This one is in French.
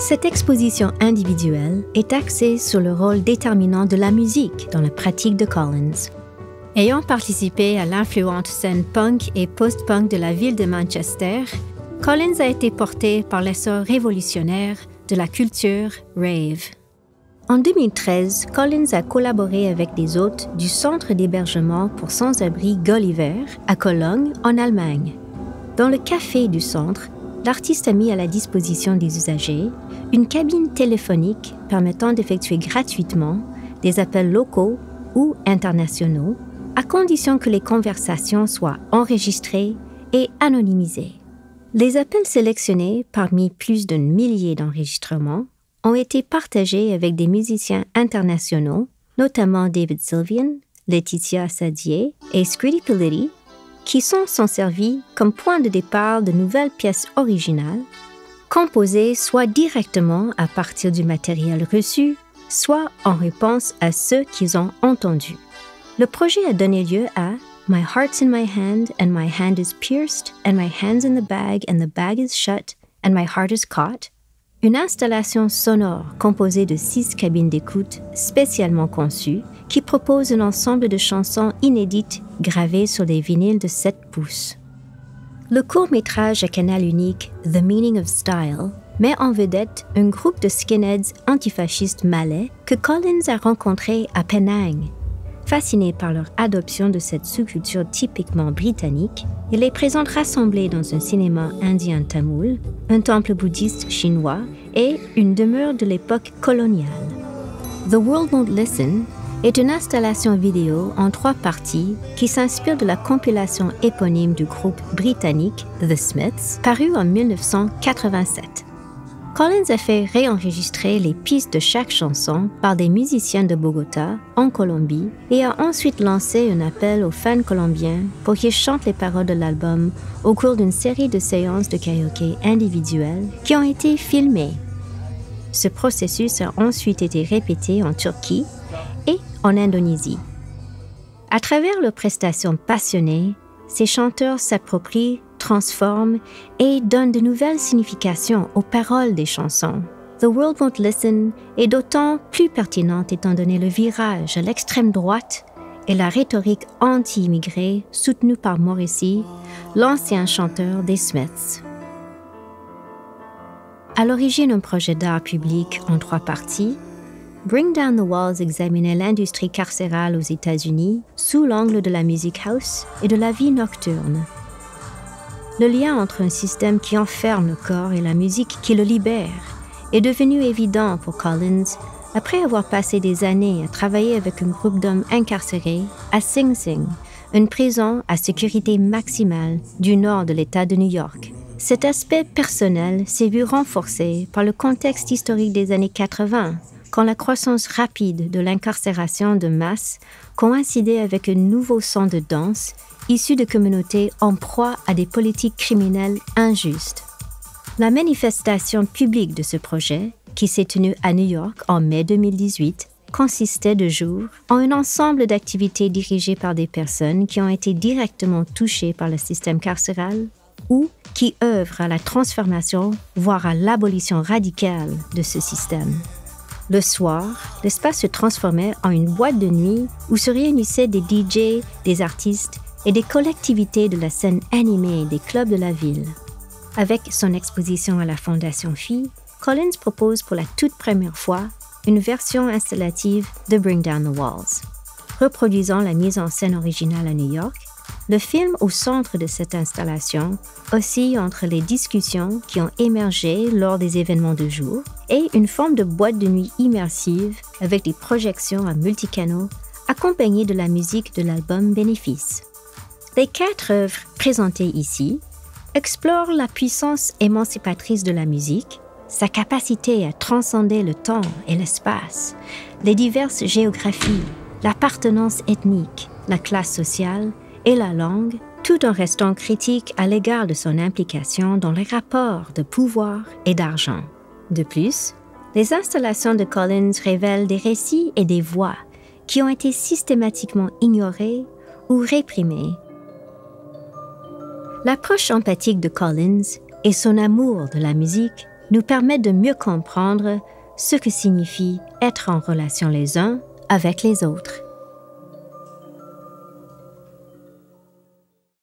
Cette exposition individuelle est axée sur le rôle déterminant de la musique dans la pratique de Collins. Ayant participé à l'influente scène punk et post-punk de la ville de Manchester, Collins a été porté par l'essor révolutionnaire de la culture rave. En 2013, Collins a collaboré avec des hôtes du centre d'hébergement pour sans-abri Gulliver à Cologne, en Allemagne. Dans le café du centre, l'artiste a mis à la disposition des usagers une cabine téléphonique permettant d'effectuer gratuitement des appels locaux ou internationaux, à condition que les conversations soient enregistrées et anonymisées. Les appels sélectionnés parmi plus d'un millier d'enregistrements ont été partagés avec des musiciens internationaux, notamment David Sylvian, Laetitia Sadier et Scritti Politti, qui sont servis comme point de départ de nouvelles pièces originales, composées soit directement à partir du matériel reçu, soit en réponse à ceux qu'ils ont entendus. Le projet a donné lieu à My Heart's in My Hand and My Hand is Pierced and My Hand's in the Bag and the Bag is Shut and My Heart is Caught, une installation sonore composée de 6 cabines d'écoute spécialement conçues qui propose un ensemble de chansons inédites gravées sur des vinyles de 7 pouces. Le court-métrage à canal unique The Meaning of Style met en vedette un groupe de skinheads antifascistes malais que Collins a rencontré à Penang. Fasciné par leur adoption de cette sous-culture typiquement britannique, il les présente rassemblés dans un cinéma indien tamoul, un temple bouddhiste chinois et une demeure de l'époque coloniale. The World Won't Listen est une installation vidéo en 3 parties qui s'inspire de la compilation éponyme du groupe britannique The Smiths, parue en 1987. Collins a fait réenregistrer les pistes de chaque chanson par des musiciens de Bogota, en Colombie, et a ensuite lancé un appel aux fans colombiens pour qu'ils chantent les paroles de l'album au cours d'une série de séances de karaoké individuelles qui ont été filmées. Ce processus a ensuite été répété en Turquie et en Indonésie. À travers leurs prestations passionnées, ces chanteurs s'approprient, transforment et donnent de nouvelles significations aux paroles des chansons. The World Won't Listen est d'autant plus pertinente étant donné le virage à l'extrême droite et la rhétorique anti-immigrée soutenue par Morrissey, l'ancien chanteur des Smiths. À l'origine un projet d'art public en 3 parties, Bring Down the Walls examinait l'industrie carcérale aux États-Unis sous l'angle de la music house et de la vie nocturne. Le lien entre un système qui enferme le corps et la musique qui le libère est devenu évident pour Collins après avoir passé des années à travailler avec un groupe d'hommes incarcérés à Sing Sing, une prison à sécurité maximale du nord de l'État de New York. Cet aspect personnel s'est vu renforcé par le contexte historique des années 80, quand la croissance rapide de l'incarcération de masse coïncidait avec un nouveau son de danse issu de communautés en proie à des politiques criminelles injustes. La manifestation publique de ce projet, qui s'est tenue à New York en mai 2018, consistait de jour en un ensemble d'activités dirigées par des personnes qui ont été directement touchées par le système carcéral ou qui œuvrent à la transformation, voire à l'abolition radicale de ce système. Le soir, l'espace se transformait en une boîte de nuit où se réunissaient des DJ, des artistes et des collectivités de la scène animée des clubs de la ville. Avec son exposition à la Fondation Phi, Collins propose pour la toute première fois une version installative de Bring Down the Walls. Reproduisant la mise en scène originale à New York, le film au centre de cette installation oscille entre les discussions qui ont émergé lors des événements de jour et une forme de boîte de nuit immersive avec des projections à multicanaux accompagnées de la musique de l'album Bénéfice. Les 4 œuvres présentées ici explorent la puissance émancipatrice de la musique, sa capacité à transcender le temps et l'espace, les diverses géographies, l'appartenance ethnique, la classe sociale et la langue, tout en restant critique à l'égard de son implication dans les rapports de pouvoir et d'argent. De plus, les installations de Collins révèlent des récits et des voix qui ont été systématiquement ignorés ou réprimés. L'approche empathique de Collins et son amour de la musique nous permettent de mieux comprendre ce que signifie être en relation les uns avec les autres.